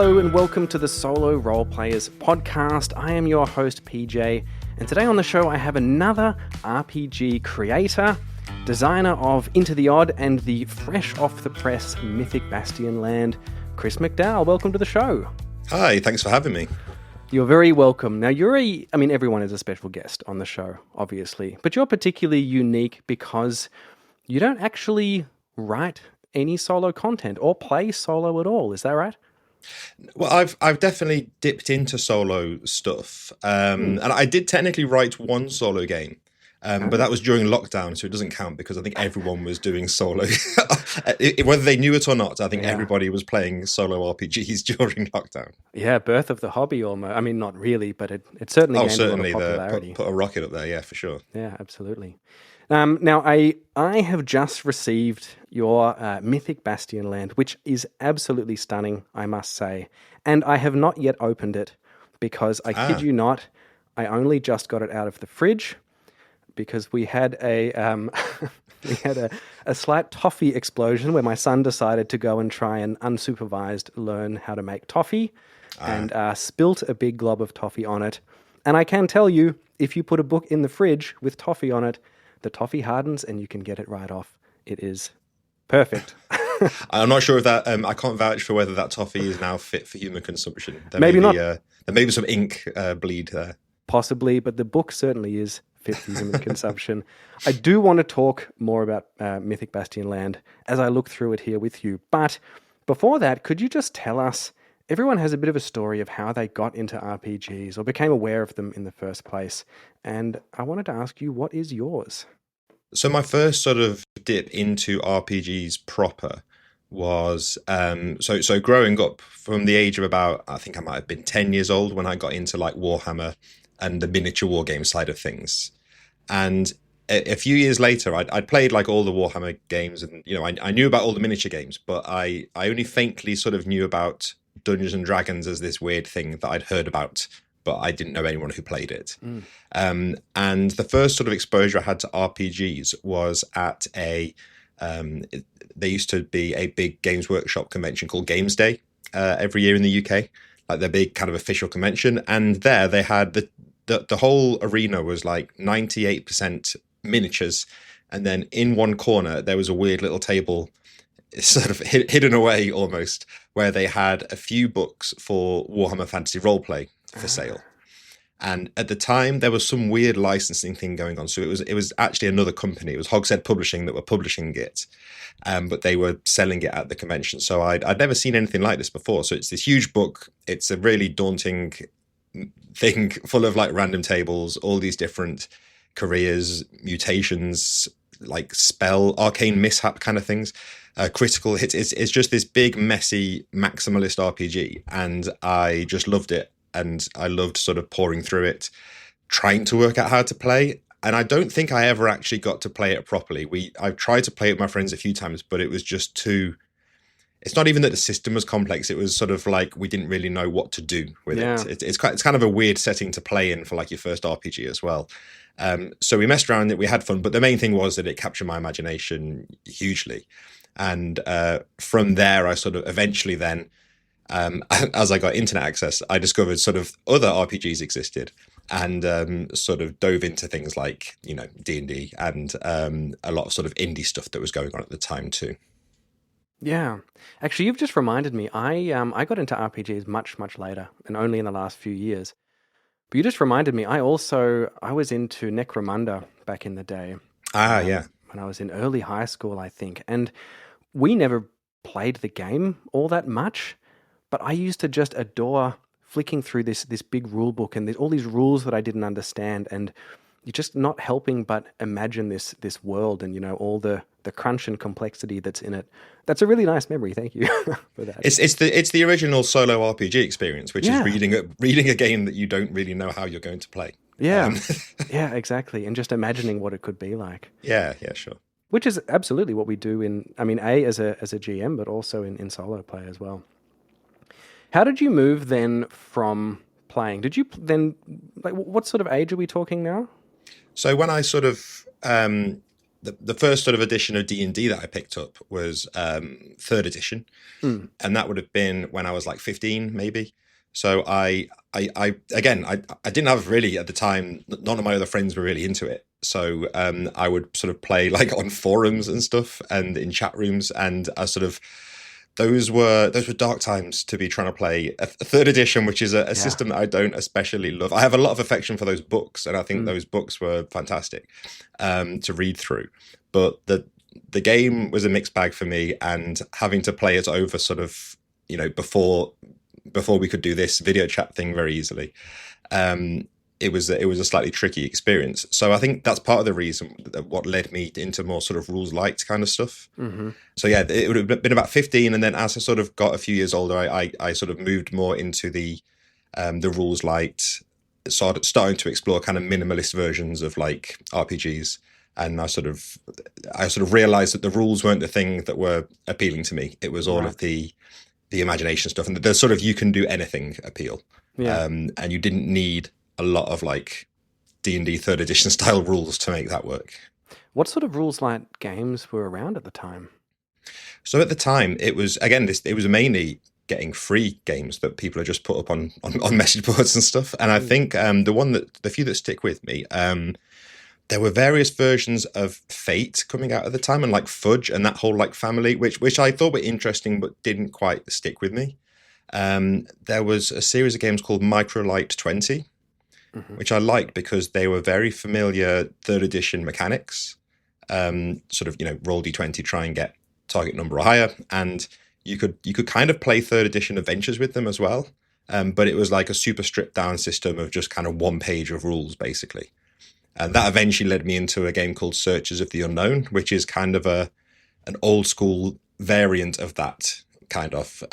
Hello and welcome to the Solo Role Players podcast. I am your host PJ, and today on the show I have another RPG creator, designer of Into the Odd and the fresh off the press Mythic Bastionland, Chris McDowell. Welcome to the show. Hi, thanks for having me. You're very welcome. Now everyone is a special guest on the show, obviously, but you're particularly unique because you don't actually write any solo content or play solo at all. Is that right? Well, I've definitely dipped into solo stuff, and I did technically write one solo game, but that was during lockdown, so it doesn't count because I think everyone was doing solo. Whether they knew it or not, I think everybody was playing solo RPGs during lockdown. Yeah, birth of the hobby almost. I mean, not really, but it certainly gained a lot of popularity. Put a rocket up there, yeah, for sure. Yeah, absolutely. Now, I have just received your Mythic Bastionland, which is absolutely stunning, I must say. And I have not yet opened it because, I kid you not, I only just got it out of the fridge because we had a slight toffee explosion where my son decided to go and try and unsupervised learn how to make toffee and spilt a big glob of toffee on it. And I can tell you, if you put a book in the fridge with toffee on it, the toffee hardens and you can get it right off. It is perfect. I'm not sure if that, I can't vouch for whether that toffee is now fit for human consumption. Maybe not. There may be some ink bleed there. Possibly, but the book certainly is fit for human consumption. I do want to talk more about Mythic Bastionland as I look through it here with you. But before that, could you just tell us, everyone has a bit of a story of how they got into RPGs or became aware of them in the first place. And I wanted to ask you, what is yours? So my first sort of dip into RPGs proper was, so growing up from the age of about, I think I might have been 10 years old when I got into like Warhammer and the miniature war game side of things. And a few years later, I'd played like all the Warhammer games and, you know, I knew about all the miniature games, but I only faintly sort of knew about Dungeons and Dragons as this weird thing that I'd heard about, but I didn't know anyone who played it. And the first sort of exposure I had to RPGs was at there used to be a big Games Workshop convention called Games Day every year in the UK, like their big kind of official convention. And there they had the whole arena was like 98% miniatures. And then in one corner, there was a weird little table sort of hidden away almost, where they had a few books for Warhammer Fantasy Roleplay for sale. And at the time, there was some weird licensing thing going on. So it was actually another company. It was Hogshead Publishing that were publishing it, but they were selling it at the convention. So I'd never seen anything like this before. So it's this huge book. It's a really daunting thing full of like random tables, all these different careers, mutations, like spell, arcane mishap kind of things. Critical hits. It's just this big, messy, maximalist RPG. And I just loved it. And I loved sort of pouring through it, trying to work out how to play. And I don't think I ever actually got to play it properly. I've tried to play it with my friends a few times, but it was just too... It's not even that the system was complex. It was sort of like we didn't really know what to do with it. It's kind of a weird setting to play in for like your first RPG as well. So we messed around, we had fun. But the main thing was that it captured my imagination hugely. And from there, I sort of eventually then... as I got internet access, I discovered sort of other RPGs existed and sort of dove into things like, you know, D&D and a lot of sort of indie stuff that was going on at the time too. Yeah. Actually, you've just reminded me, I got into RPGs much, much later and only in the last few years. But you just reminded me, I was into Necromunda back in the day. Yeah. When I was in early high school, I think. And we never played the game all that much. But I used to just adore flicking through this big rule book and all these rules that I didn't understand, and you're just not helping but imagine this world and, you know, all the crunch and complexity that's in it. That's a really nice memory. Thank you for that. It's the original solo RPG experience, which is reading a game that you don't really know how you're going to play. Yeah, yeah, exactly, and just imagining what it could be like. Yeah, sure. Which is absolutely what we do as a GM, but also in solo play as well. How did you move then from playing? Did you then, like, what sort of age are we talking now? So when I sort of the first sort of edition of D&D that I picked up was third edition, Mm. and that would have been when I was like 15, maybe. So I again, I didn't have really at the time. None of my other friends were really into it. So I would sort of play like on forums and stuff, and in chat rooms, and I sort of those were dark times to be trying to play a third edition, which is a Yeah. system that I don't especially love. I have a lot of affection for those books, and I think Mm. those books were fantastic to read through. But the game was a mixed bag for me, and having to play it over sort of before we could do this video chat thing very easily. It was a slightly tricky experience. So I think that's part of the reason that what led me into more sort of rules light kind of stuff. Mm-hmm. So yeah, it would have been about 15, and then as I sort of got a few years older, I sort of moved more into the rules light, starting to explore kind of minimalist versions of like RPGs. And I sort of realized that the rules weren't the thing that were appealing to me. It was all Right. of the imagination stuff, and the sort of you can do anything appeal. Yeah. And you didn't need a lot of like D&D third edition style rules to make that work. What sort of rules light games were around at the time? So at the time, it was again it was mainly getting free games that people had just put up on message boards and stuff. And I think the few that stick with me, there were various versions of Fate coming out at the time, and like Fudge and that whole like family, which I thought were interesting but didn't quite stick with me. There was a series of games called Microlight 20, Mm-hmm. which I liked because they were very familiar third edition mechanics. Sort of, roll d20, try and get target number or higher, and you could kind of play third edition adventures with them as well. But it was like a super stripped down system of just kind of one page of rules basically. And that eventually led me into a game called Searchers of the Unknown, which is kind of an old school variant of that, kind of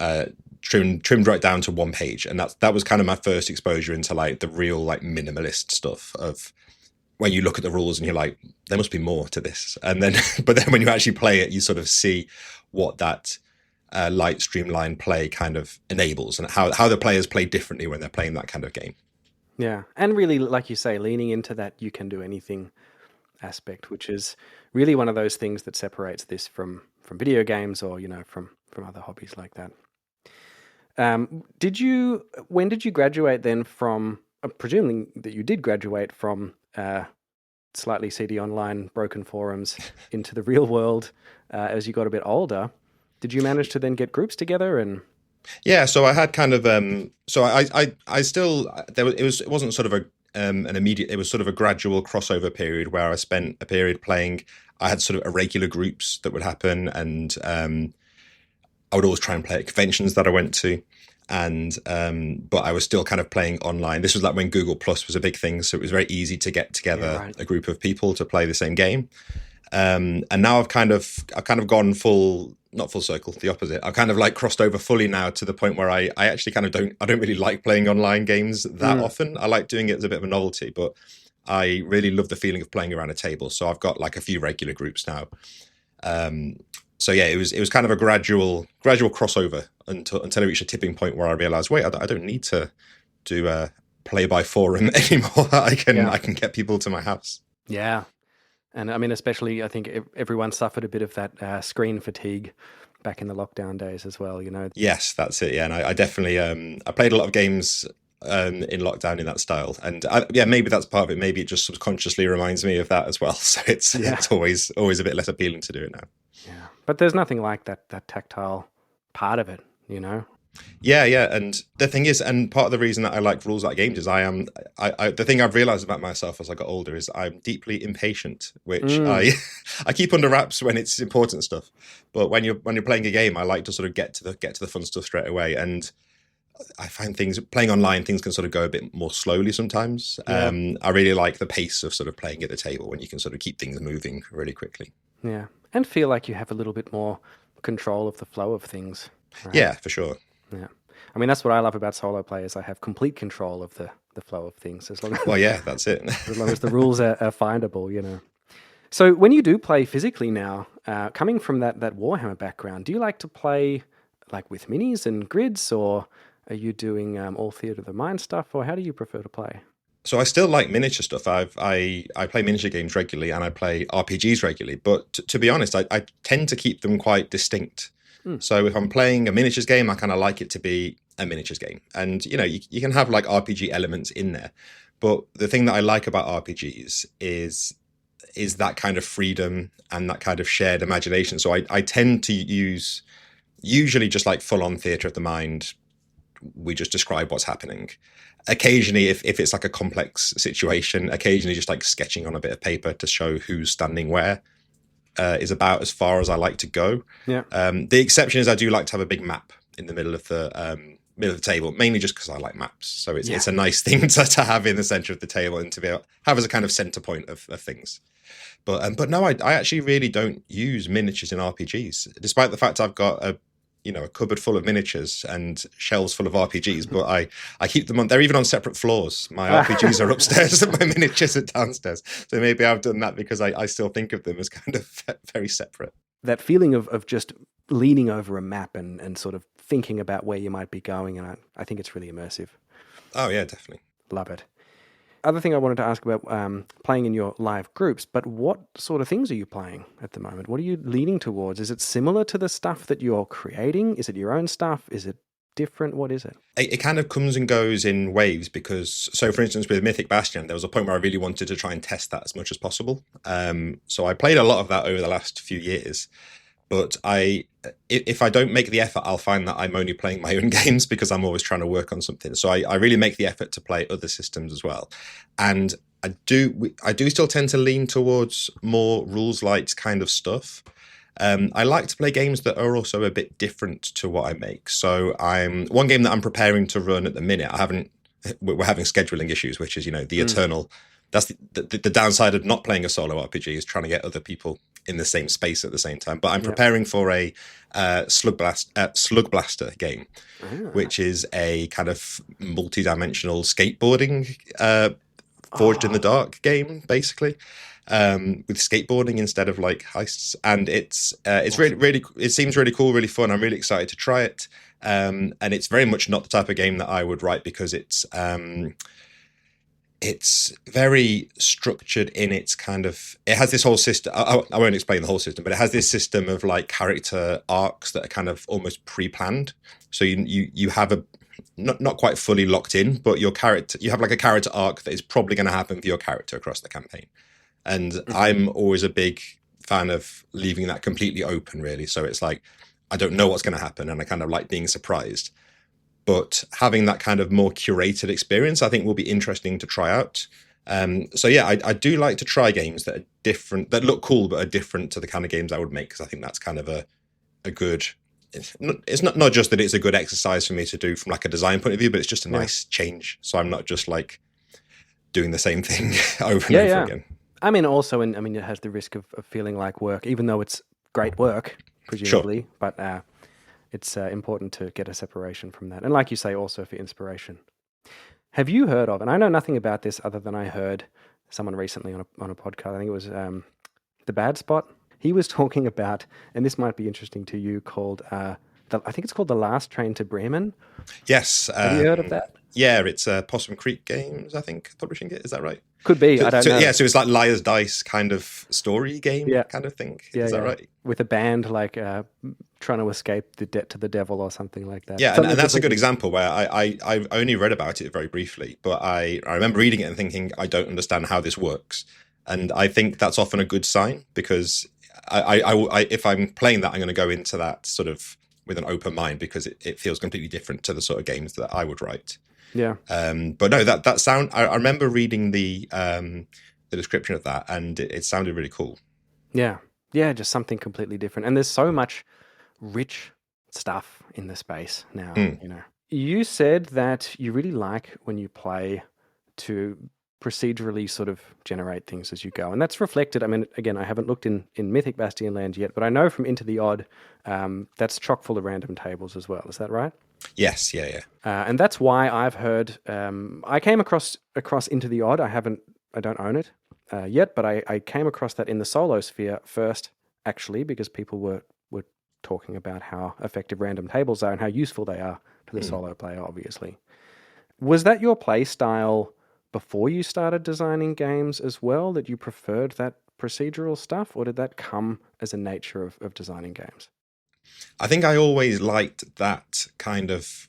trimmed right down to one page. And that was kind of my first exposure into like the real like minimalist stuff of when you look at the rules and you're like, there must be more to this. And then, but then when you actually play it, you sort of see what that light streamlined play kind of enables, and how the players play differently when they're playing that kind of game. Yeah. And really, like you say, leaning into that you can do anything aspect, which is really one of those things that separates this from video games or, from other hobbies like that. When did you graduate then from, presuming that you did graduate from slightly seedy online broken forums into the real world as you got a bit older? Did you manage to then get groups together and... Yeah, so I had kind of so I still it wasn't sort of an immediate, it was sort of a gradual crossover period where I spent a period playing. I had sort of irregular groups that would happen, and I would always try and play at conventions that I went to, and but I was still kind of playing online. This was like when Google Plus was a big thing, so it was very easy to get together a group of people to play the same game. And now I've kind of gone not full circle, the opposite. I've kind of like crossed over fully now to the point where I actually kind of don't really like playing online games that often. I like doing it as a bit of a novelty, but I really love the feeling of playing around a table. So I've got like a few regular groups now. So yeah, it was kind of a gradual crossover until I reached a tipping point where I realized, wait, I don't need to do a play by forum anymore. I can get people to my house. Yeah. And I mean, especially, I think everyone suffered a bit of that screen fatigue back in the lockdown days as well, Yes, that's it. Yeah, and I definitely I played a lot of games in lockdown in that style, and maybe that's part of it. Maybe it just subconsciously reminds me of that as well. So it's always a bit less appealing to do it now. Yeah, but there's nothing like that tactile part of it, Yeah, and the thing is, and part of the reason that I like rules like games is the thing I've realized about myself as I got older is I'm deeply impatient, which I keep under wraps when it's important stuff. But when you're playing a game, I like to sort of get to the fun stuff straight away. And I find playing online, things can sort of go a bit more slowly sometimes. Yeah. I really like the pace of sort of playing at the table when you can sort of keep things moving really quickly. Yeah, and feel like you have a little bit more control of the flow of things. Right? Yeah, for sure. Yeah. I mean, that's what I love about solo players. I have complete control of the flow of things as long as... Well, yeah, that's it. as long as the rules are findable, So when you do play physically now, coming from that Warhammer background, do you like to play like with minis and grids, or are you doing all Theatre of the Mind stuff, or how do you prefer to play? So I still like miniature stuff. I play miniature games regularly and I play RPGs regularly. But to be honest, I tend to keep them quite distinct. Mm. So if I'm playing a miniatures game, I kind of like it to be a miniatures game. And you can have like RPG elements in there. But the thing that I like about RPGs is that kind of freedom and that kind of shared imagination. So I tend to use usually just like full on theatre of the mind. We just describe what's happening. Occasionally, if it's like a complex situation, occasionally just like sketching on a bit of paper to show who's standing where is about as far as I like to go. Yeah. The exception is I do like to have a big map in the middle of the table, mainly just because I like maps. So it's a nice thing to have in the center of the table and to be able to have as a kind of center point of things. But no, I actually really don't use miniatures in RPGs, despite the fact I've got a cupboard full of miniatures and shelves full of RPGs, but I keep them on. They're even on separate floors. My RPGs are upstairs and my miniatures are downstairs. So maybe I've done that because I still think of them as kind of very separate. That feeling of just leaning over a map and sort of thinking about where you might be going, and I think it's really immersive. Oh yeah, definitely. Love it. Other thing I wanted to ask about playing in your live groups, but what sort of things are you playing at the moment? What are you leaning towards? Is it similar to the stuff that you're creating? Is it your own stuff? Is it different? What is it? It kind of comes and goes in waves because, so for instance, with Mythic Bastion, there was a point where I really wanted to try and test that as much as possible. So I played a lot of that over the last few years. But if I don't make the effort, I'll find that I'm only playing my own games because I'm always trying to work on something. So I really make the effort to play other systems as well. And I do still tend to lean towards more rules light kind of stuff. I like to play games that are also a bit different to what I make. So one game that I'm preparing to run at the minute. We're having scheduling issues, which is the eternal. That's the downside of not playing a solo RPG is trying to get other people in the same space at the same time. But I'm preparing for a Slug Blaster game, which is a kind of multi-dimensional skateboarding forged in the dark game, basically, with skateboarding instead of like heists. And it's really it seems really cool, really fun. I'm really excited to try it. And it's very much not the type of game that I would write because it's very structured in its kind of, it has this whole system. I won't explain the whole system, but it has this system of like character arcs that are kind of almost pre-planned. So you have a, not quite fully locked in, but you have like a character arc that is probably going to happen for your character across the campaign. And I'm always a big fan of leaving that completely open, really. So it's like, I don't know what's going to happen and I kind of like being surprised. But having that kind of more curated experience, I think, will be interesting to try out. So yeah, I do like to try games that are different, that look cool, but are different to the kind of games I would make, because I think that's kind of a good. It's not just that it's a good exercise for me to do from like a design point of view, but it's just a nice change. So I'm not just like doing the same thing over and over again. I mean, also, it has the risk of feeling like work, even though it's great work, presumably. Sure. But it's important to get a separation from that. And like you say, also for inspiration. Have you heard of, and I know nothing about this other than I heard someone recently on a podcast, I think it was The Bad Spot. He was talking about, and this might be interesting to you, called, I think it's called The Last Train to Bremen. Yes. Have you heard of that? Yeah, it's Possum Creek Games, I think, publishing it. Is that right? Could be, I don't know. Yeah, so it's like Liar's Dice kind of story game kind of thing. Is that right? With a band like trying to escape the debt to the devil or something like that. Yeah, and that's a good example where I only read about it very briefly, but I remember reading it and thinking, I don't understand how this works. And I think that's often a good sign, because I if I'm playing that, I'm going to go into that sort of with an open mind, because it feels completely different to the sort of games that I would write. Yeah. But no, that sound. I remember reading the description of that, and it sounded really cool. Yeah, just something completely different. And there's so much rich stuff in the space now. You said that you really like when you play to procedurally sort of generate things as you go, and that's reflected. I mean, again, I haven't looked in Mythic Bastionland yet, but I know from Into the Odd, that's chock full of random tables as well. Is that right? Yes, yeah. And that's why I've heard. I came across Into the Odd. I don't own it yet, but I came across that in the solo sphere first, actually, because people were talking about how effective random tables are and how useful they are to the solo player. Obviously, was that your play style before you started designing games as well, that you preferred that procedural stuff, or did that come as a nature of designing games? I think I always liked that kind of,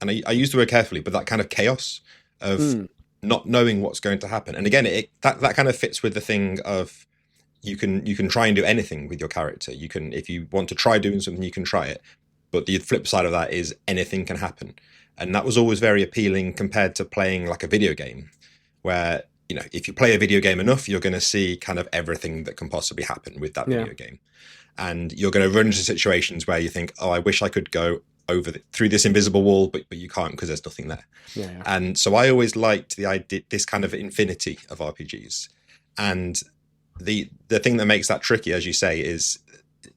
and I use the word carefully, but that kind of chaos of Mm, not knowing what's going to happen. And again, that kind of fits with the thing of you can try and do anything with your character. You can, if you want to try doing something, you can try it. But the flip side of that is anything can happen. And that was always very appealing compared to playing like a video game, where, if you play a video game enough, you're going to see kind of everything that can possibly happen with that yeah, video game. And you're going to run into situations where you think, oh, I wish I could go through this invisible wall, but you can't because there's nothing there. yeah. And so I always liked the idea, this kind of infinity of RPGs. And the thing that makes that tricky, as you say, is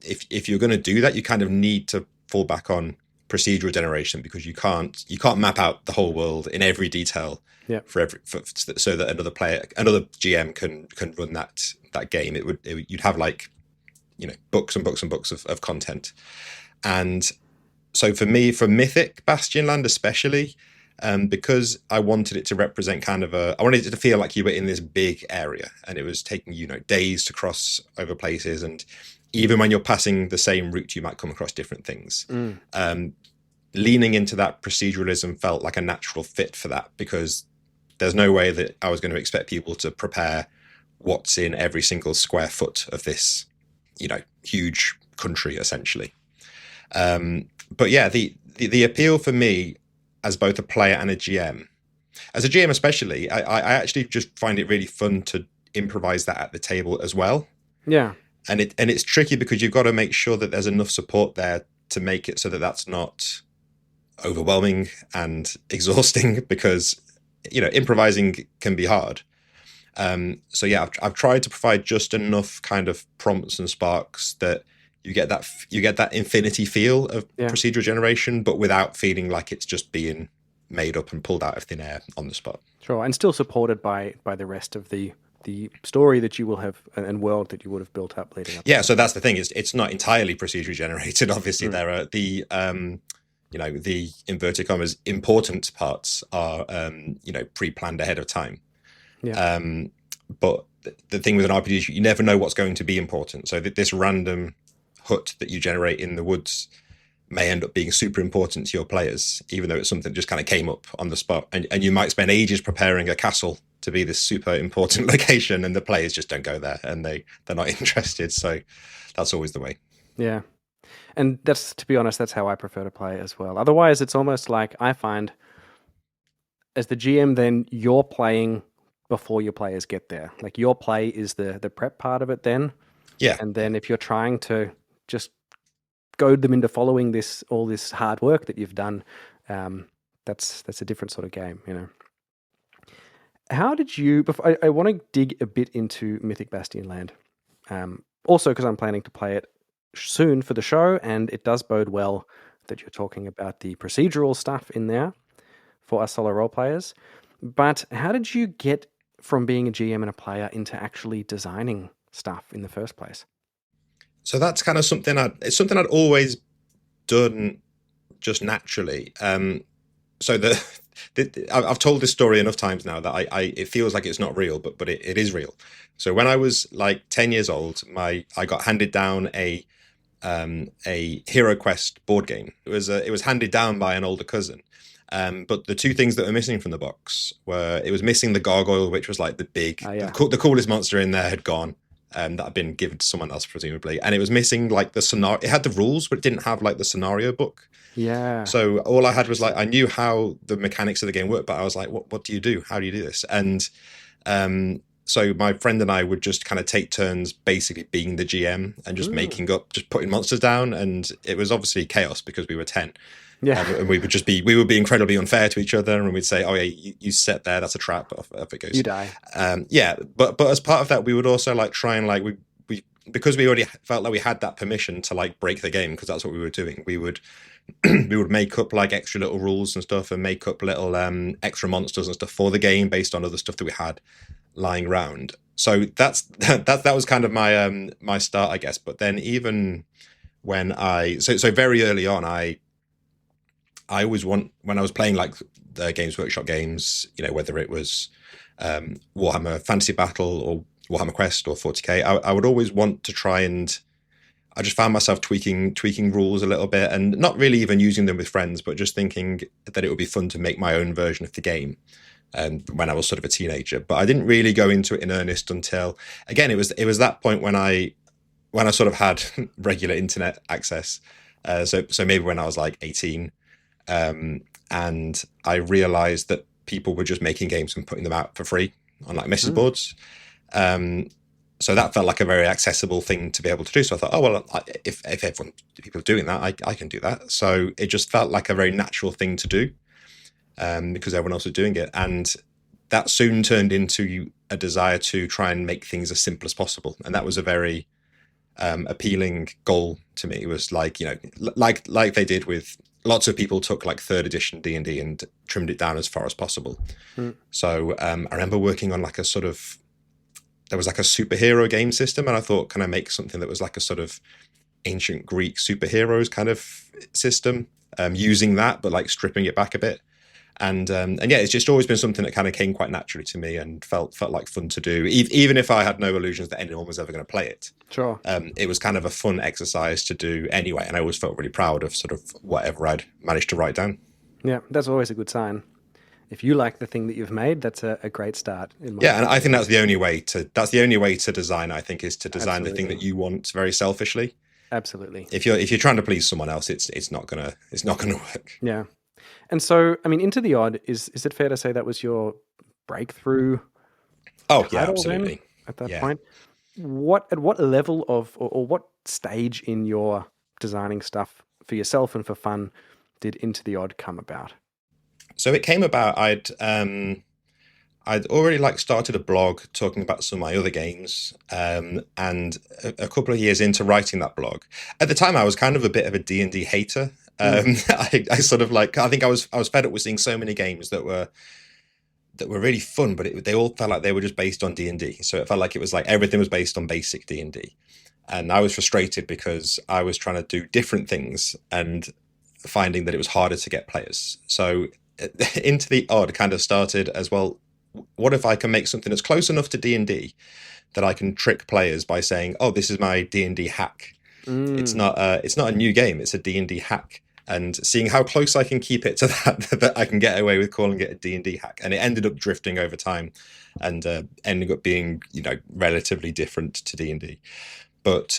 if you're going to do that, you kind of need to fall back on procedural generation, because you can't map out the whole world in every detail Yeah. so that another GM can run that game. You'd have like, books and books and books of content. And so for me, for Mythic, Bastionland especially, because I wanted it to represent I wanted it to feel like you were in this big area, and it was taking days to cross over places, and even when you're passing the same route, you might come across different things. Leaning into that proceduralism felt like a natural fit for that, because there's no way that I was going to expect people to prepare what's in every single square foot of this, huge country, essentially. But yeah, the appeal for me as both a player and a GM, as a GM especially, I actually just find it really fun to improvise that at the table as well. Yeah. And it's tricky because you've got to make sure that there's enough support there to make it so that that's not overwhelming and exhausting, because improvising can be hard. So yeah, I've tried to provide just enough kind of prompts and sparks that you get that infinity feel of procedural generation, but without feeling like it's just being made up and pulled out of thin air on the spot. Sure, and still supported by the rest of the story that you will have and world that you would have built up leading up. Yeah, so that's the thing, is it's not entirely procedurally generated. Obviously, there are the the inverted commas important parts are pre-planned ahead of time. Yeah. But the thing with an RPG is you never know what's going to be important. So this random hut that you generate in the woods may end up being super important to your players, even though it's something that just kind of came up on the spot. And you might spend ages preparing a castle to be this super important location, and the players just don't go there, and they're not interested. So that's always the way. Yeah. And that's, to be honest, that's how I prefer to play as well. Otherwise, it's almost like I find as the GM, then you're playing before your players get there. Like your play is the prep part of it then. Yeah. And then if you're trying to just goad them into following all this hard work that you've done, that's a different sort of game, How did you? I want to dig a bit into Mythic Bastionland, also because I'm planning to play it soon for the show, and it does bode well that you're talking about the procedural stuff in there for us solo role players. But how did you get from being a GM and a player into actually designing stuff in the first place? So that's kind of something I'd always done just naturally. So I've told this story enough times now that it feels like it's not real, but it is real. So when I was like 10 years old, I got handed down a Hero Quest board game. It was handed down by an older cousin. But the two things that were missing from the box it was missing the gargoyle, which was like the big, the coolest monster in there had gone. That had been given to someone else, presumably. And it was missing like the scenario. It had the rules, but it didn't have like the scenario book. Yeah. So all I had was like, I knew how the mechanics of the game worked, but I was like, what do you do? How do you do this? And so my friend and I would just kind of take turns basically being the GM and just just putting monsters down. And it was obviously chaos because we were 10. Yeah. And we would be incredibly unfair to each other, and we'd say, "Oh yeah, you set there, that's a trap." Off it goes. You die. Yeah, but as part of that, we would also like try and like we because we already felt like we had that permission to like break the game, because that's what we were doing. We would make up like extra little rules and stuff, and make up little extra monsters and stuff for the game based on other stuff that we had lying around. So that was kind of my start, I guess. But then even when so very early on, I I always want when I was playing like the Games Workshop games, whether it was Warhammer Fantasy Battle or Warhammer Quest or 40k, I would always want to try and I just found myself tweaking rules a little bit and not really even using them with friends, but just thinking that it would be fun to make my own version of the game. When I was sort of a teenager, but I didn't really go into it in earnest until again it was that point when I sort of had regular internet access. So maybe when I was like 18, and I realized that people were just making games and putting them out for free on like message Mm. boards. So that felt like a very accessible thing to be able to do. So I thought, oh well, if people are doing that, I can do that. So it just felt like a very natural thing to do, because everyone else was doing it, and that soon turned into a desire to try and make things as simple as possible. And that was a very appealing goal to me. It was like like they did with lots of people took like third edition D&D and trimmed it down as far as possible. Mm. So I remember working on like a sort of there was like a superhero game system, and I thought, can I make something that was like a sort of ancient Greek superheroes kind of system, using that, but like stripping it back a bit. And yeah, it's just always been something that kind of came quite naturally to me and felt like fun to do, even if I had no illusions that anyone was ever going to play it. Sure. It was kind of a fun exercise to do anyway, and I always felt really proud of sort of whatever I'd managed to write down. Yeah, that's always a good sign. If you like the thing that you've made, that's a great start. Yeah, and I think that's the only way to design. I think is to design the thing Absolutely. that you want very selfishly. Absolutely. If you're trying to please someone else, it's not gonna work. Yeah. And so, I mean, Into the Odd, is it fair to say that was your breakthrough Oh yeah, title then absolutely. at that Yeah. point? At what level of or what stage in your designing stuff for yourself and for fun did Into the Odd come about? So it came about. I'd already like started a blog talking about some of my other games, and a couple of years into writing that blog, at the time I was kind of a bit of a D&D hater. Mm. I sort of like I think I was fed up with seeing so many games that were really fun, but they all felt like they were just based on D&D. So it felt like it was like everything was based on basic D&D, and I was frustrated because I was trying to do different things and finding that it was harder to get players. So Into the Odd kind of started as well. What if I can make something that's close enough to D&D that I can trick players by saying, "Oh, this is my D&D hack." Mm. It's not a new game; it's a D&D hack. And seeing how close I can keep it to that, that I can get away with calling it a D&D hack, and it ended up drifting over time, and ending up being relatively different to D&D. But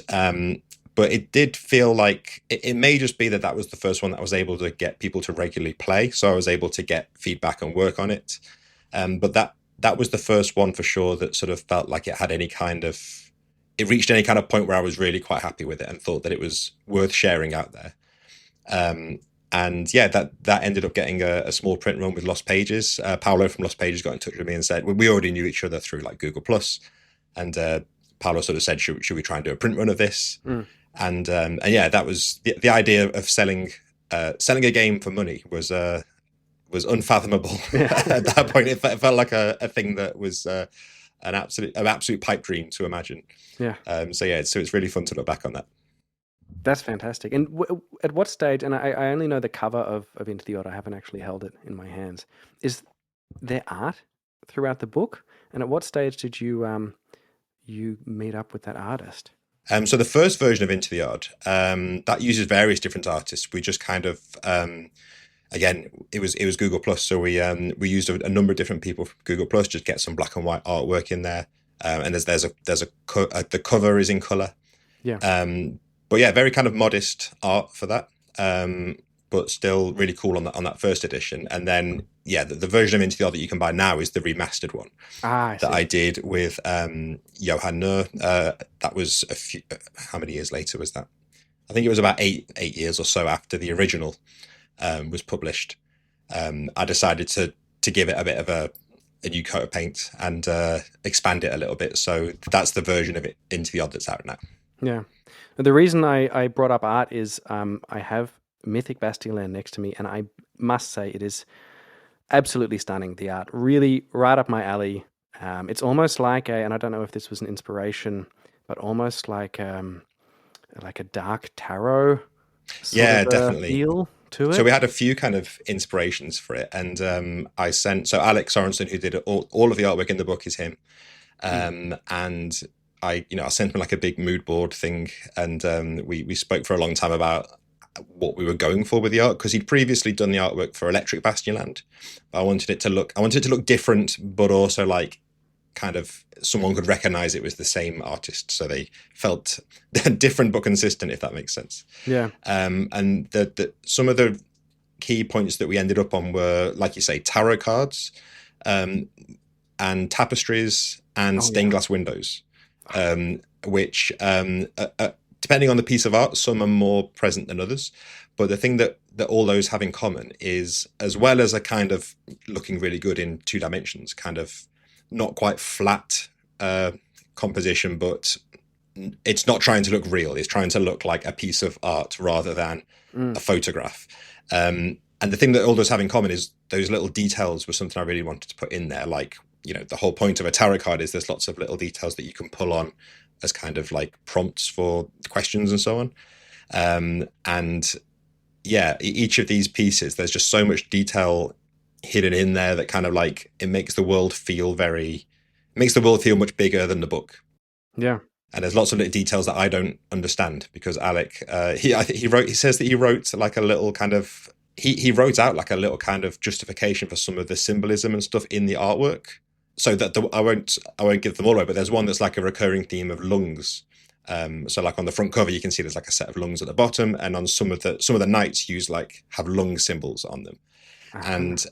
but it did feel like it may just be that was the first one that I was able to get people to regularly play, so I was able to get feedback and work on it. But that was the first one for sure that sort of felt like it had it reached any kind of point where I was really quite happy with it and thought that it was worth sharing out there. And yeah, that ended up getting a small print run with Lost Pages. Paolo from Lost Pages got in touch with me and said, we already knew each other through like Google Plus, and Paolo sort of said, should we try and do a print run of this? Mm. And yeah, that was the idea of selling a game for money was unfathomable. Yeah. At that point. It felt like a thing that was an absolute pipe dream to imagine. Yeah. So yeah, so it's really fun to look back on that. That's fantastic. And at what stage, and I only know the cover of Into the Odd, I haven't actually held it in my hands. Is there art throughout the book? And at what stage did you meet up with that artist? So the first version of Into the Odd, that uses various different artists. We just kind of again, it was Google Plus, so we used a number of different people from Google Plus, just get some black and white artwork in there, and the cover is in color. Yeah. But yeah, very kind of modest art for that, but still really cool on that first edition. And then yeah, the version of Into the Odd that you can buy now is the remastered one I that see. I did with Johan Nur. That was how many years later was that? I think it was about eight years or so after the original was published. I decided to give it a bit of a new coat of paint and expand it a little bit. So that's the version of it Into the Odd that's out now. Yeah. The reason I brought up art is I have Mythic Bastionland next to me, and I must say it is absolutely stunning. The art really right up my alley. It's almost like and I don't know if this was an inspiration, but almost like a dark tarot sort Yeah, of definitely. feel to So it? we had a few kind of inspirations for it, and I sent so Alex Sorensen, who did all of the artwork in the book, is him, and I sent him like a big mood board thing, and we spoke for a long time about what we were going for with the art, because he'd previously done the artwork for Electric Bastionland. But I wanted it to look different, but also like kind of someone could recognize it was the same artist, so they felt different but consistent, if that makes sense. Yeah. And some of the key points that we ended up on were, like you say, tarot cards, and tapestries and stained glass windows, which depending on the piece of art, some are more present than others. But the thing that all those have in common is, as well as a kind of looking really good in 2 dimensions, kind of not quite flat composition, but it's not trying to look real. It's trying to look like a piece of art rather than a photograph. And the thing that all those have in common is those little details were something I really wanted to put in there. Like, the whole point of a tarot card is there's lots of little details that you can pull on as kind of like prompts for questions and so on. And yeah, each of these pieces, there's just so much detail hidden in there that kind of like, it makes the world feel much bigger than the book. Yeah. And there's lots of little details that I don't understand, because Alec, he says that he wrote like a little kind of, he wrote out like a little kind of justification for some of the symbolism and stuff in the artwork. So that I won't give them all away, but there's one that's like a recurring theme of lungs. So like on the front cover, you can see there's like a set of lungs at the bottom, and on some of the knights have lung symbols on them. And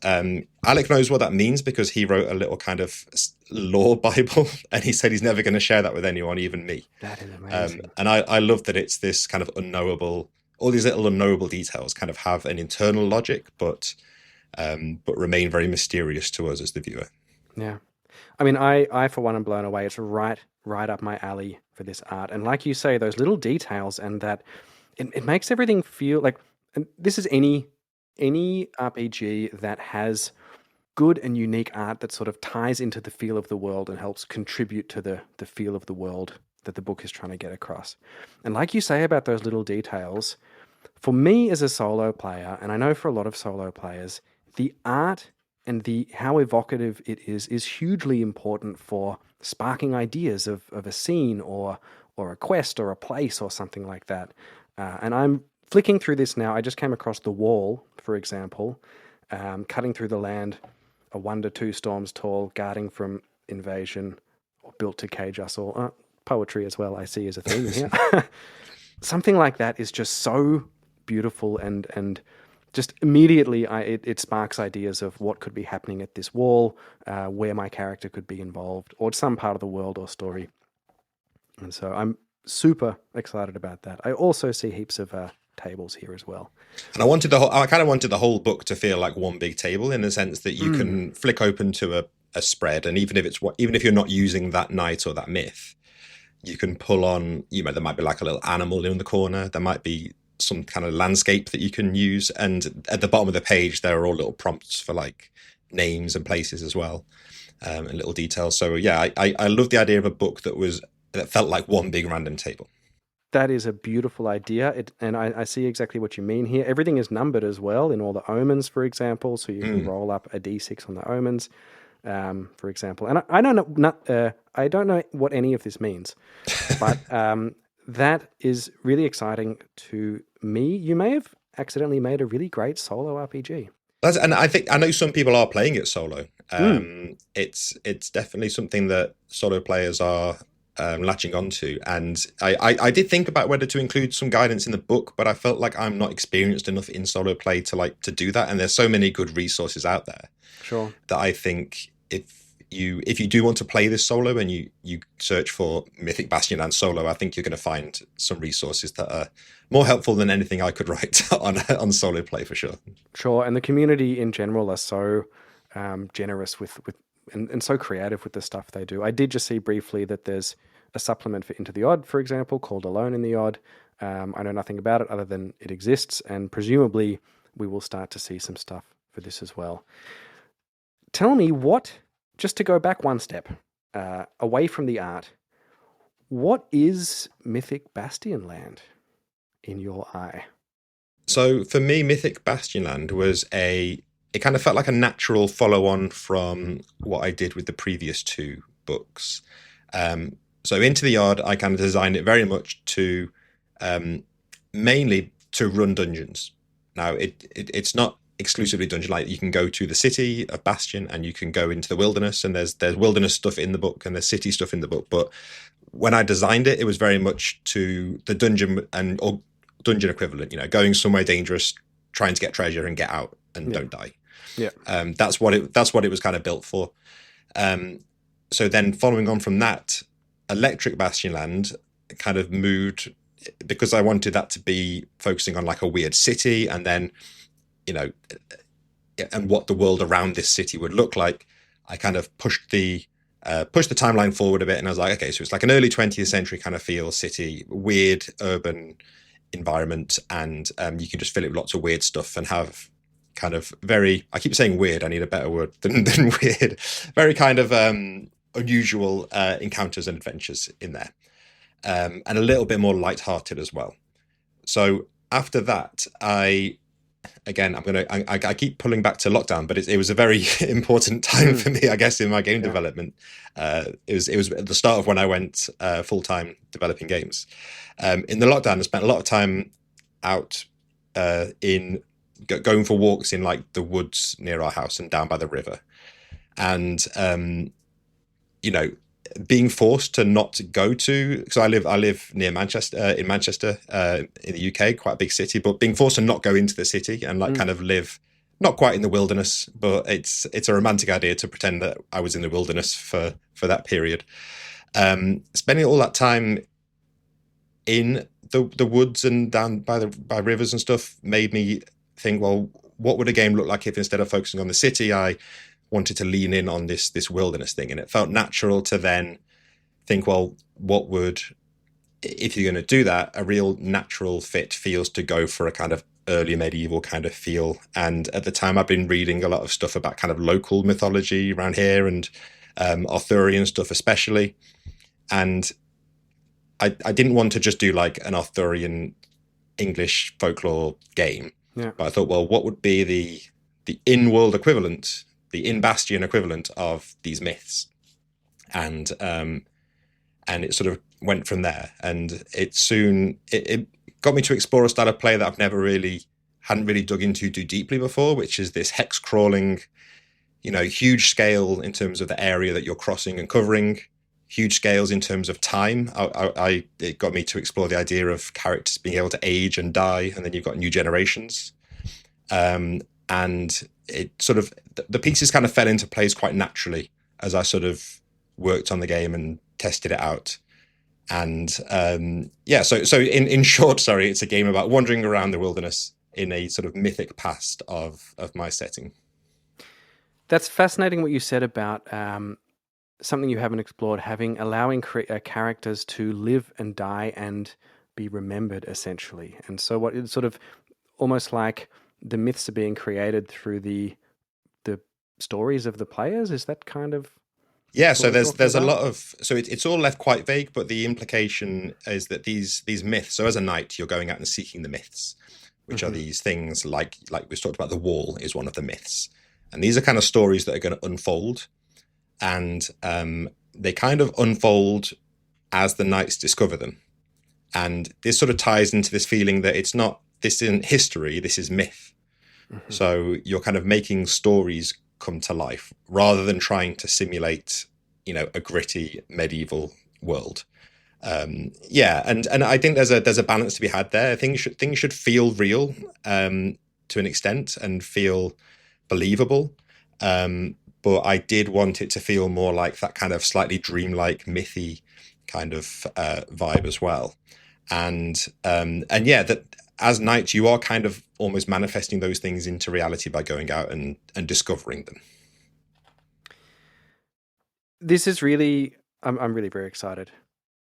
Alec knows what that means, because he wrote a little kind of lore Bible, and he said he's never going to share that with anyone, even me. That is amazing. And I love that it's this kind of unknowable, all these little unknowable details kind of have an internal logic, but remain very mysterious to us as the viewer. Yeah. I mean, I for one am blown away. It's right up my alley for this art. And like you say, those little details, and that it makes everything feel like, and this is any RPG that has good and unique art that sort of ties into the feel of the world and helps contribute to the feel of the world that the book is trying to get across. And like you say about those little details, for me as a solo player, and I know for a lot of solo players, the art and how evocative it is hugely important for sparking ideas of a scene or a quest or a place or something like that. And I'm flicking through this now. I just came across the wall, for example, cutting through the land, a 1 to 2 storms tall, guarding from invasion, or built to cage us all. Poetry as well, I see, as a theme here. Something like that is just so beautiful, and just immediately it sparks ideas of what could be happening at this wall, where my character could be involved, or some part of the world or story. And so I'm super excited about that. I also see heaps of tables here as well. And I kind of wanted the whole book to feel like one big table, in the sense that you can flick open to a spread, and even if you're not using that knight or that myth, you can pull on, there might be like a little animal in the corner, there might be some kind of landscape that you can use, and at the bottom of the page there are all little prompts for like names and places as well, and little details. So yeah, I love the idea of a book that felt like one big random table. That is a beautiful idea, and I see exactly what you mean here. Everything is numbered as well in all the omens, for example, so you can roll up a d6 on the omens, for example. And I don't know what any of this means, but that is really exciting to me. You may have accidentally made a really great solo RPG. And I know some people are playing it solo. It's definitely something that solo players are latching onto. And I did think about whether to include some guidance in the book, but I felt like I'm not experienced enough in solo play to do that. And there's so many good resources out there. Sure. That I think if you do want to play this solo, and you search for Mythic Bastionland solo, I think you're going to find some resources that are more helpful than anything I could write on solo play, for sure. Sure, and the community in general are so generous with and so creative with the stuff they do. I did just see briefly that there's a supplement for Into the Odd, for example, called Alone in the Odd. I know nothing about it other than it exists, and presumably we will start to see some stuff for this as well. Tell me just to go back one step, away from the art, what is Mythic Bastionland in your eye? So for me, Mythic Bastionland was it kind of felt like a natural follow on from what I did with the previous two books. So Into the Yard, I kind of designed it very much to um, mainly to run dungeons. Now, it's not exclusively dungeon like you can go to the city of Bastion and you can go into the wilderness, and there's wilderness stuff in the book and there's city stuff in the book. But when I designed it, it was very much to the dungeon and or dungeon equivalent. You know, going somewhere dangerous, trying to get treasure and get out and Yeah. don't die. Yeah. That's what it was kind of built for. Um, so then, following on from that, Electric Bastionland kind of moved because I wanted that to be focusing on like a weird city, and then you know, and what the world around this city would look like. I kind of pushed the timeline forward a bit, and I was like, okay, so it's like an early 20th century kind of feel city, weird urban environment, and you can just fill it with lots of weird stuff and have kind of very, I keep saying weird, I need a better word than weird, very kind of unusual encounters and adventures in there, and a little bit more light-hearted as well. So after that, I keep pulling back to lockdown, but it was a very important time for me, I guess, in my game Yeah. development. It was at the start of when I went full time developing games. In the lockdown, I spent a lot of time out in going for walks in like the woods near our house and down by the river, and you know, being forced to not go to, because I live near Manchester, in Manchester, in the UK, quite a big city, but being forced to not go into the city and like kind of live not quite in the wilderness, but it's a romantic idea to pretend that I was in the wilderness for that period. Spending all that time in the woods and down by rivers and stuff made me think, well, what would a game look like if instead of focusing on the city, I wanted to lean in on this wilderness thing? And it felt natural to then think, well, what would, if you're going to do that, a real natural fit feels to go for a kind of early medieval kind of feel. And at the time, I've been reading a lot of stuff about kind of local mythology around here, and Arthurian stuff especially. And I didn't want to just do like an Arthurian English folklore game, Yeah. but I thought, well, what would be the in-world equivalent, the in-Bastion equivalent of these myths? And it sort of went from there. And it got me to explore a style of play that I've hadn't really dug into too deeply before, which is this hex crawling, huge scale in terms of the area that you're crossing and covering, huge scales in terms of time. It got me to explore the idea of characters being able to age and die, and then you've got new generations. And it sort of, the pieces kind of fell into place quite naturally as I sort of worked on the game and tested it out. And so in short, sorry, it's a game about wandering around the wilderness in a sort of mythic past of my setting. That's fascinating what you said about something you haven't explored, allowing characters to live and die and be remembered, essentially. And so what it's sort of almost like the myths are being created through the stories of the players. Is that kind of So there's a about? lot of, so it's all left quite vague, but the implication is that these myths. So as a knight, you're going out and seeking the myths, which are these things like we've talked about. The wall is one of the myths, and these are kind of stories that are going to unfold, and they kind of unfold as the knights discover them. And this sort of ties into this feeling that this isn't history, this is myth. So you're kind of making stories come to life rather than trying to simulate, a gritty medieval world. And I think there's a balance to be had there. Things should feel real to an extent and feel believable. But I did want it to feel more like that kind of slightly dreamlike, mythy kind of vibe as well. And that as knights, you are kind of almost manifesting those things into reality by going out and discovering them. This is really, I'm really very excited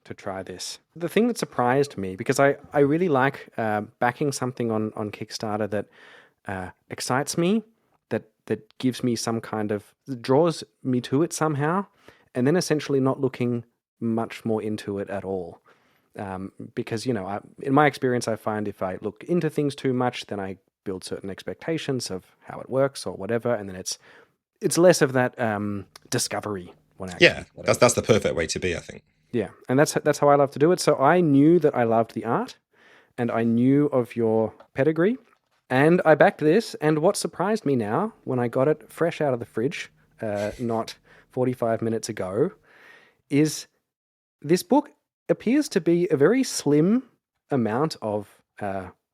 to try this. The thing that surprised me, because I really like backing something on Kickstarter that excites me, that gives me some kind of, draws me to it somehow, and then essentially not looking much more into it at all. Because, in my experience, I find if I look into things too much, then I build certain expectations of how it works or whatever, and then it's less of that discovery when I Yeah, actually get it. that's the perfect way to be, I think. Yeah, and that's how I love to do it. So I knew that I loved the art, and I knew of your pedigree, and I backed this. And what surprised me now, when I got it fresh out of the fridge, not 45 minutes ago, is this book appears to be a very slim amount of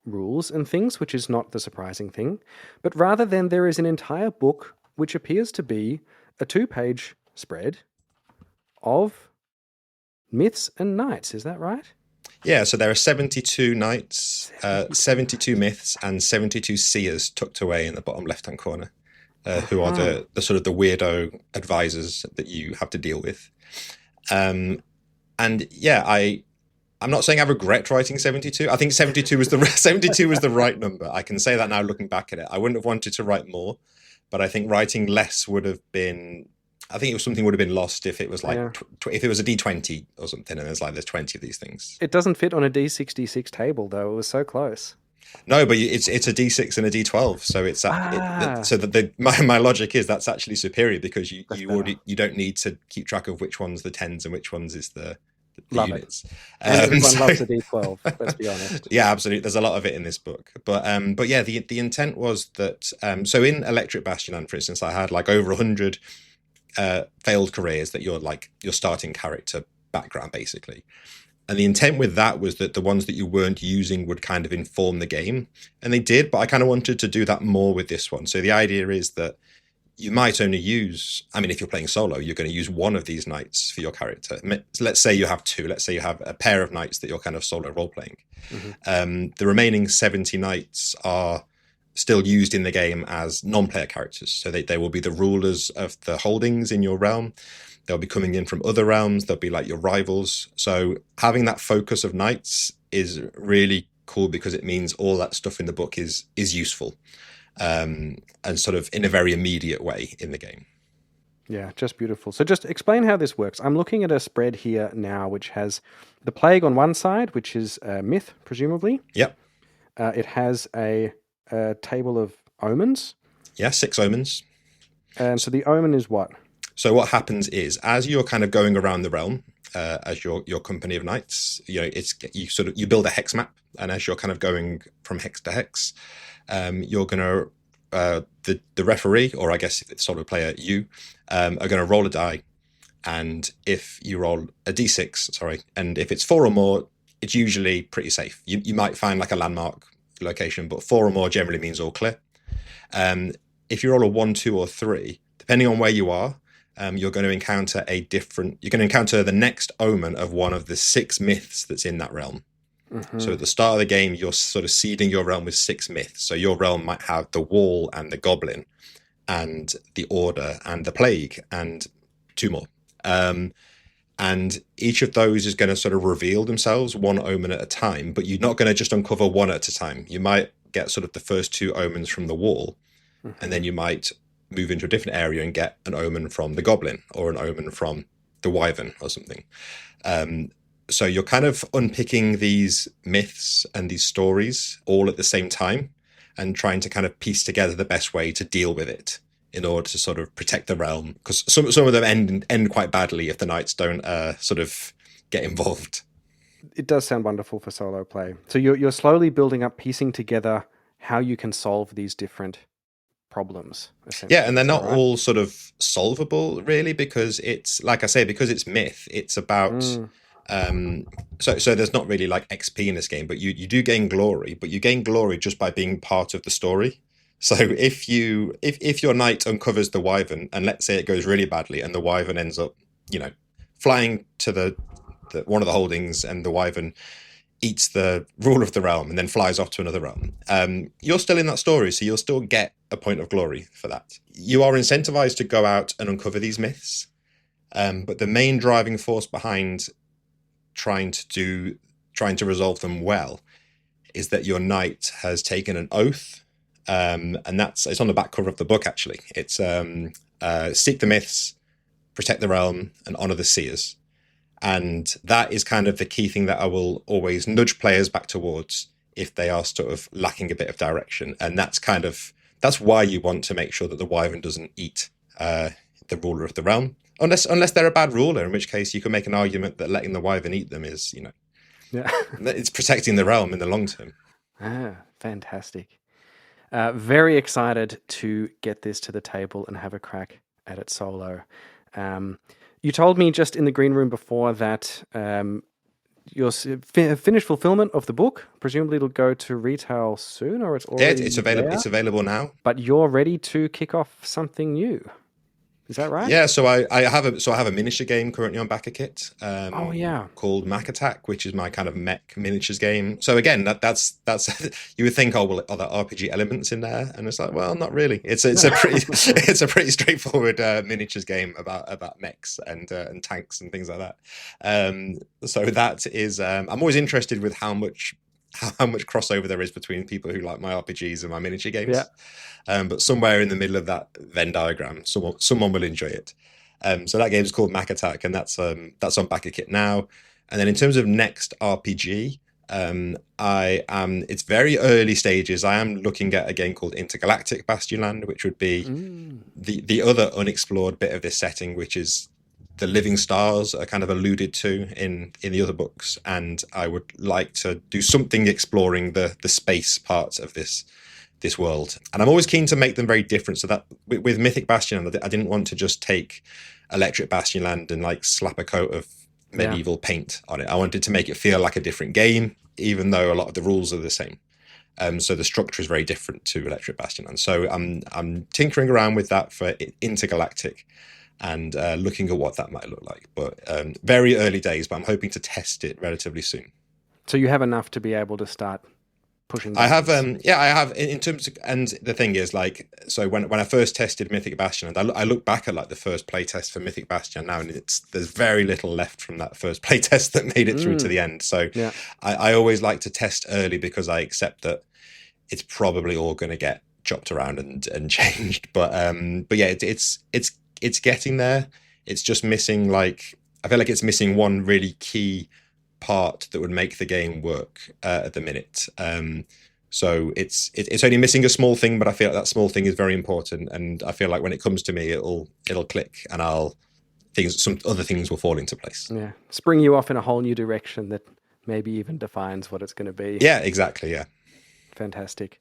rules and things, which is not the surprising thing. But rather than there is an entire book which appears to be a 2-page spread of myths and knights. Is that right? Yeah, so there are 72 knights, 72 myths, and 72 seers tucked away in the bottom left-hand corner, who are the sort of the weirdo advisors that you have to deal with. And yeah, I'm not saying I regret writing 72. I think 72 was the 72 was the right number. I can say that now looking back at it. I wouldn't have wanted to write more, but I think writing less would have been. I think it was something would have been lost if it was like if it was a D20 or something, and there's 20 of these things. It doesn't fit on a D66 table, though. It was so close. No, but it's a D6 and a D12, so it's so that my logic is that's actually superior because you don't need to keep track of which one's the tens and which ones is the units. Everyone loves a D12. Let's be honest. Yeah, absolutely. There's a lot of it in this book, but yeah, the intent was that so in Electric Bastionland, for instance, I had like over 100 failed careers that your starting character background basically. And the intent with that was that the ones that you weren't using would kind of inform the game. And they did, but I kind of wanted to do that more with this one. So the idea is that you might only use, if you're playing solo, you're going to use one of these knights for your character. Let's say you have two. Let's say you have a pair of knights that you're kind of solo role-playing. Mm-hmm. The remaining 70 knights are still used in the game as non-player characters. So they will be the rulers of the holdings in your realm. They'll be coming in from other realms. They'll be like your rivals. So having that focus of knights is really cool because it means all that stuff in the book is useful and sort of in a very immediate way in the game. Yeah, just beautiful. So just explain how this works. I'm looking at a spread here now which has the plague on one side, which is a myth, presumably. Yep. It has a table of omens. Yeah, 6 omens. And so the omen is what? So what happens is, as you're kind of going around the realm, as your company of knights, you build a hex map, and as you're kind of going from hex to hex, you're going to the referee, or I guess if it's solo player, you are going to roll a die, and if you roll a d6, and if it's 4 or more, it's usually pretty safe. You might find like a landmark location, but 4 or more generally means all clear. If you roll a 1, 2, or 3, depending on where you are, you're going to encounter the next omen of one of the 6 myths that's in that realm. Mm-hmm. So at the start of the game, you're sort of seeding your realm with 6 myths. So your realm might have the wall and the goblin and the order and the plague and 2 more. And each of those is going to sort of reveal themselves one omen at a time, but you're not going to just uncover one at a time. You might get sort of the first 2 omens from the wall, mm-hmm. and then you might move into a different area and get an omen from the goblin or an omen from the wyvern or something. So you're kind of unpicking these myths and these stories all at the same time and trying to kind of piece together the best way to deal with it in order to sort of protect the realm. Because some of them end quite badly if the knights don't sort of get involved. It does sound wonderful for solo play. So you're slowly building up, piecing together how you can solve these different problems. Yeah, and they're not all sort of solvable really, because it's, like I say, because it's myth, it's about so there's not really like XP in this game, but you do gain glory, but you gain glory just by being part of the story. So if your knight uncovers the wyvern, and let's say it goes really badly and the wyvern ends up flying to the one of the holdings, and the wyvern eats the ruler of the realm and then flies off to another realm, you're still in that story, so you'll still get a point of glory for that. You are incentivized to go out and uncover these myths, but the main driving force behind trying to resolve them well is that your knight has taken an oath, and it's on the back cover of the book actually. It's seek the myths, protect the realm, and honor the seers. And that is kind of the key thing that I will always nudge players back towards if they are sort of lacking a bit of direction. And that's why you want to make sure that the wyvern doesn't eat the ruler of the realm, unless they're a bad ruler, in which case you can make an argument that letting the wyvern eat them is, Yeah. it's protecting the realm in the long term. Fantastic. Very excited to get this to the table and have a crack at it solo. You told me just in the green room before that your finished fulfillment of the book, presumably it'll go to retail soon, or it's already it's available. there? It's available now. But you're ready to kick off something new. Is that right? Yeah, so I have a miniature game currently on BackerKit. Called Mac Attack, which is my kind of mech miniatures game. So again, that's you would think, are there RPG elements in there? And it's like, well, not really. It's a pretty straightforward miniatures game about mechs and tanks and things like that. So that is I'm always interested with how much crossover there is between people who like my RPGs and my miniature games. Yeah. But somewhere in the middle of that Venn diagram, someone will enjoy it. So that game is called Mac Attack, and that's on BackerKit now. And then in terms of next RPG, it's very early stages. I am looking at a game called Intergalactic Bastionland, which would be the other unexplored bit of this setting, which is the living stars are kind of alluded to in the other books, and I would like to do something exploring the space parts of this world. And I'm always keen to make them very different, so that with Mythic Bastionland, I didn't want to just take Electric Bastionland and like slap a coat of medieval paint on it. I wanted to make it feel like a different game, even though a lot of the rules are the same. So the structure is very different to Electric Bastionland. So I'm tinkering around with that for Intergalactic, and looking at what that might look like. But very early days, but I'm hoping to test it relatively soon. So you have enough to be able to start pushing. I have, I have in terms of, and the thing is, like, so when I first tested Mythic Bastion, I look back at like the first playtest for Mythic Bastion now, and there's very little left from that first playtest that made it through to the end. So I always like to test early because I accept that it's probably all going to get chopped around and changed. But yeah, it's getting there. It's just missing, like, I feel like it's missing one really key part that would make the game work at the minute. So it's only missing a small thing, but I feel like that small thing is very important. And I feel like when it comes to me, it'll click, and some other things will fall into place. Yeah, spring you off in a whole new direction that maybe even defines what it's going to be. Yeah, exactly. Yeah. Fantastic.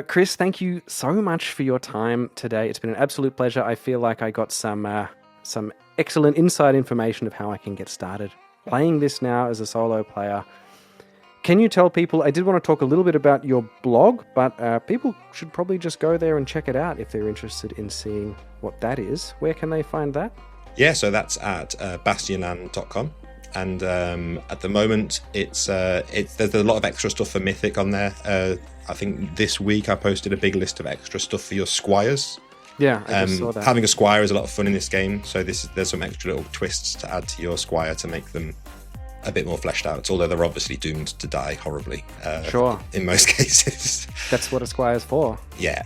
Chris, thank you so much for your time today. It's been an absolute pleasure. I feel like I got some excellent inside information of how I can get started playing this now as a solo player. Can you tell people, I did want to talk a little bit about your blog, but people should probably just go there and check it out if they're interested in seeing what that is. Where can they find that? Yeah, so that's at bastionland.com. And at the moment, there's a lot of extra stuff for Mythic on there. I think this week I posted a big list of extra stuff for your squires. Yeah, I just saw that. Having a squire is a lot of fun in this game, so there's some extra little twists to add to your squire to make them a bit more fleshed out, although they're obviously doomed to die horribly. Sure. In most cases. That's what a squire's for. Yeah.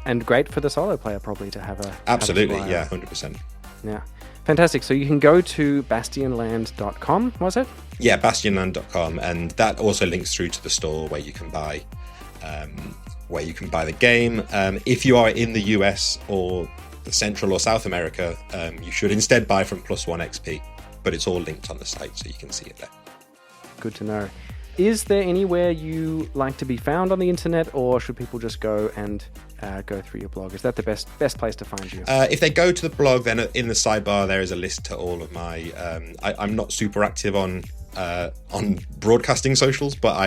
And great for the solo player probably to have a Absolutely, have a yeah, 100%. Yeah. Fantastic. So you can go to bastionland.com, was it? Yeah, bastionland.com, and that also links through to the store where you can buy the game. If you are in the US or the Central or South America, you should instead buy from +1 XP, but it's all linked on the site so you can see it there. Good to know. Is there anywhere you like to be found on the internet, or should people just go and go through your blog? Is that the best place to find you? If they go to the blog, then in the sidebar there is a list to all of my. I'm not super active on broadcasting socials, but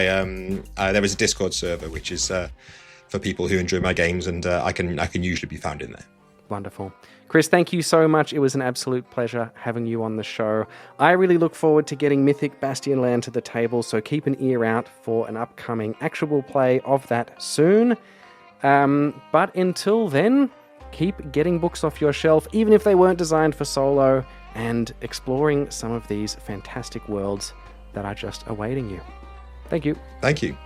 there is a Discord server which is for people who enjoy my games, and I can usually be found in there. Wonderful. Chris, thank you so much. It was an absolute pleasure having you on the show. I really look forward to getting Mythic Bastionland to the table, so keep an ear out for an upcoming actual play of that soon. But until then, keep getting books off your shelf, even if they weren't designed for solo, and exploring some of these fantastic worlds that are just awaiting you. Thank you. Thank you.